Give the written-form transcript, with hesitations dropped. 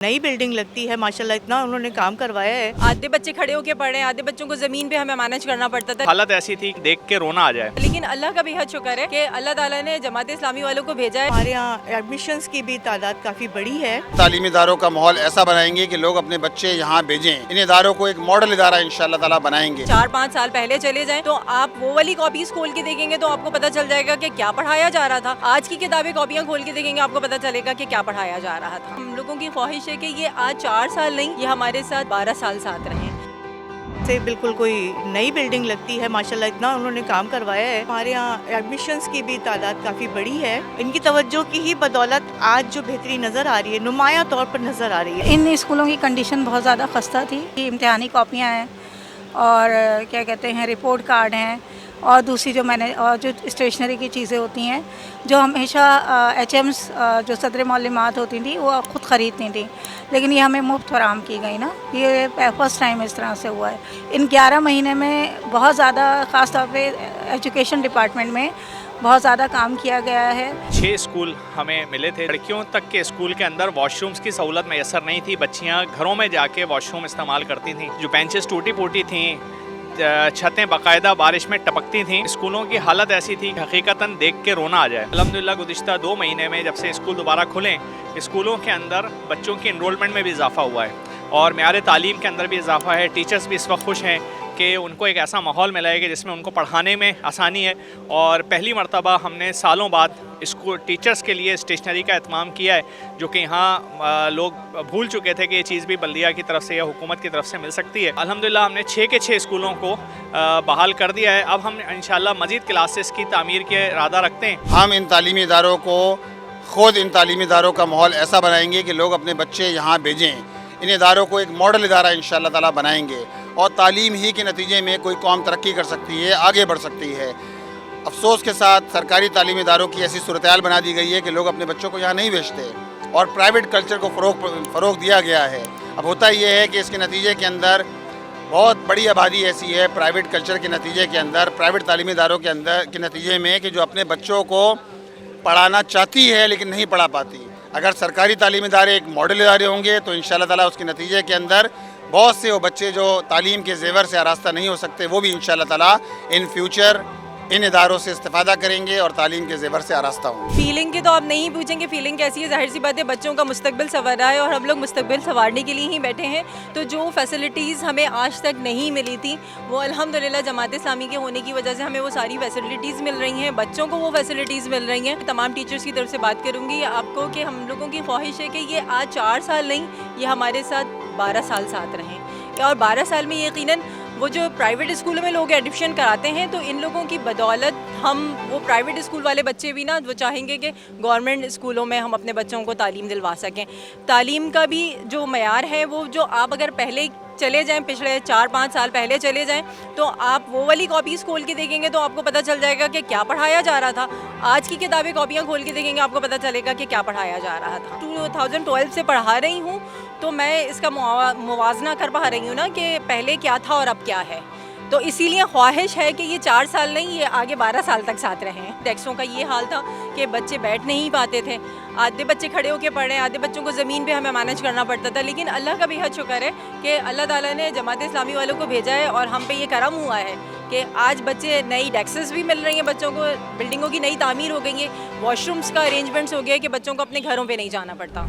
नई बिल्डिंग लगती है माशाल्लाह, इतना उन्होंने काम करवाया है। आधे बच्चे खड़े होके पढ़े हैं, आधे बच्चों को जमीन पे हमें मैनेज करना पड़ता था। हालत ऐसी थी देख के रोना आ जाए। लेकिन अल्लाह का बेहद शुक्र है कि अल्लाह ताला ने जमात इस्लामी वालों को भेजा है। हमारे यहाँ एडमिशन्स की भी तादाद काफ़ी बड़ी है। तालीमी इदारों का माहौल ऐसा बनाएंगे कि लोग अपने बच्चे यहाँ भेजें। इन इदारों को एक मॉडल इदारा इंशाअल्लाह ताला बनाएंगे। 4-5 साल पहले चले जाएं तो आप वो वाली कॉपीज खोल के देखेंगे तो आपको पता चल जाएगा कि क्या पढ़ाया जा रहा था। आज की किताबें कॉपियाँ खोल के देखेंगे आपको पता चलेगा कि क्या पढ़ाया जा रहा था। हम लोगों की ख्वाहिश है कि ये आज 4 साल नहीं, ये हमारे साथ 12 साल साथ रहे। से बिल्कुल कोई नई बिल्डिंग लगती है माशाल्लाह, इतना उन्होंने काम करवाया है। हमारे यहाँ एडमिशन्स की भी तादाद काफ़ी बड़ी है। इनकी तवज्जो की ही बदौलत आज जो बेहतरी नज़र आ रही है, नुमाया तौर पर नज़र आ रही है। इन स्कूलों की कंडीशन बहुत ज़्यादा खस्ता थी। इम्तिहानी कॉपियाँ हैं और क्या कहते हैं रिपोर्ट कार्ड हैं और दूसरी जो स्टेशनरी की चीज़ें होती हैं जो हमेशा HMs जो सदर मालूमात होती थी वो खुद ख़रीदती थी, लेकिन ये हमें मुफ्त फराहम की गई ना। ये फर्स्ट टाइम इस तरह से हुआ है। इन 11 महीने में बहुत ज़्यादा ख़ास तौर पे एजुकेशन डिपार्टमेंट में बहुत ज़्यादा काम किया गया है। 6 स्कूल हमें मिले थे। लड़कियों तक के स्कूल के अंदर वॉशरूम्स की सहूलत मैसर नहीं थी। बच्चियाँ घरों में जाके वॉशरूम इस्तेमाल करती थीं। जो बेंचेस टूटी फूटी थीं, छतें बाकायदा बारिश में टपकती थीं। स्कूलों की हालत ऐसी थी हकीकतन देख के रोना आ जाए। अल्हम्दुलिल्लाह गुज़िश्ता 2 महीने में जब से स्कूल दोबारा खुलें, स्कूलों के अंदर बच्चों की इनरोलमेंट में भी इजाफ़ा हुआ है और मेयार तालीम के अंदर भी इजाफ़ा है। टीचर्स भी इस वक्त खुश हैं कि उनको एक ऐसा माहौल मिला है कि जिसमें उनको पढ़ाने में आसानी है। और पहली मरतबा हमने सालों बाद स्कूल टीचर्स के लिए स्टेशनरी का एहतमाम किया है, जो कि यहाँ लोग भूल चुके थे कि ये चीज़ भी बल्दिया की तरफ से या हुकूमत की तरफ से मिल सकती है। अल्हम्दुलिल्लाह हमने 6 के 6 स्कूलों को बहाल कर दिया है। अब हम इंशाअल्लाह मज़ीद क्लासेस की तामीर के इरादा रखते हैं। हम इन तालीमी इदारों को ख़ुद इन तालीमी इदारों का माहौल ऐसा बनाएंगे कि लोग अपने बच्चे यहाँ भेजें। इन इदारों को एक मॉडल इदारा इंशाअल्लाह ताला बनाएंगे और तालीम ही के नतीजे में कोई कौम तरक्की कर सकती है, आगे बढ़ सकती है। अफसोस के साथ सरकारी तालीमी इदारों की ऐसी सूरत-ए-हाल बना दी गई है कि लोग अपने बच्चों को यहाँ नहीं भेजते और प्राइवेट कल्चर को फ़रोग़ दिया गया है। अब होता ये है कि इसके नतीजे के अंदर बहुत बड़ी आबादी ऐसी है प्राइवेट कल्चर के नतीजे के अंदर, प्राइवेट तालीमी इदारों के अंदर के नतीजे में कि जो अपने बच्चों को पढ़ाना चाहती है लेकिन नहीं पढ़ा पाती। अगर सरकारी तालीमी इदारे एक मॉडल इदारे होंगे तो इंशाअल्लाह ताला उसके नतीजे के अंदर बहुत से वो बच्चे जो तालीम के ज़ेवर से आरास्ता नहीं हो सकते वो भी इंशाअल्लाह ताला इन फ्यूचर इन इदारों से इस्तेफादा करेंगे और तालीम के ज़ेवर से आरास्ता होंगे। फीलिंग की तो आप नहीं पूछेंगे, फीलिंग कैसी है, जाहिर सी बात है बच्चों का मुस्तकबिल संवर रहा है और हम लोग मुस्तकबिल संवारने के लिए ही बैठे हैं। तो जो फैसिलिटीज़ हमें आज तक नहीं मिली थी वो अल्हम्दुलिल्लाह जमात इस्लामी के होने की वजह से हमें वो सारी फैसिलिटीज़ मिल रही हैं, बच्चों को वो फैसिलिटीज़ मिल रही हैं। तमाम टीचर्स की तरफ से बात करूँगी आपको कि हम लोगों की ख्वाहिश है कि ये आज 4 साल नहीं, ये हमारे साथ 12 साल साथ रहें और 12 साल में यकीनन वो जो प्राइवेट स्कूलों में लोग एडमिशन कराते हैं तो इन लोगों की बदौलत हम वो प्राइवेट स्कूल वाले बच्चे भी ना वो चाहेंगे कि गवर्नमेंट स्कूलों में हम अपने बच्चों को तालीम दिलवा सकें। तालीम का भी जो मयार है वो जो आप अगर पहले चले जाएं, पिछले 4-5 साल पहले चले जाएं तो आप वो वाली कॉपीज़ खोल के देखेंगे तो आपको पता चल जाएगा कि क्या पढ़ाया जा रहा था। आज की किताबें कॉपियाँ खोल के देखेंगे आपको पता चलेगा कि क्या पढ़ाया जा रहा था। 2012 से पढ़ा रही हूँ तो मैं इसका मुवाजना कर पा रही हूँ ना कि पहले क्या था और अब क्या है। तो इसीलिए ख्वाहिश है कि ये 4 साल नहीं, ये आगे 12 साल तक साथ रहें। डेस्कों का ये हाल था कि बच्चे बैठ नहीं पाते थे, आधे बच्चे खड़े होकर पढ़े, आधे बच्चों को ज़मीन पे हमें मैनेज करना पड़ता था। लेकिन अल्लाह का बेहद शुक्र है कि अल्लाह ताला ने जमात इस्लामी वालों को भेजा है और हम पे ये करम हुआ है कि आज बच्चे नई डेस्क्स भी मिल रही हैं बच्चों को, बिल्डिंगों की नई तामीर हो गई है, वॉशरूम्स का अरेंजमेंट्स हो गया है कि बच्चों को अपने घरों पर नहीं जाना पड़ता।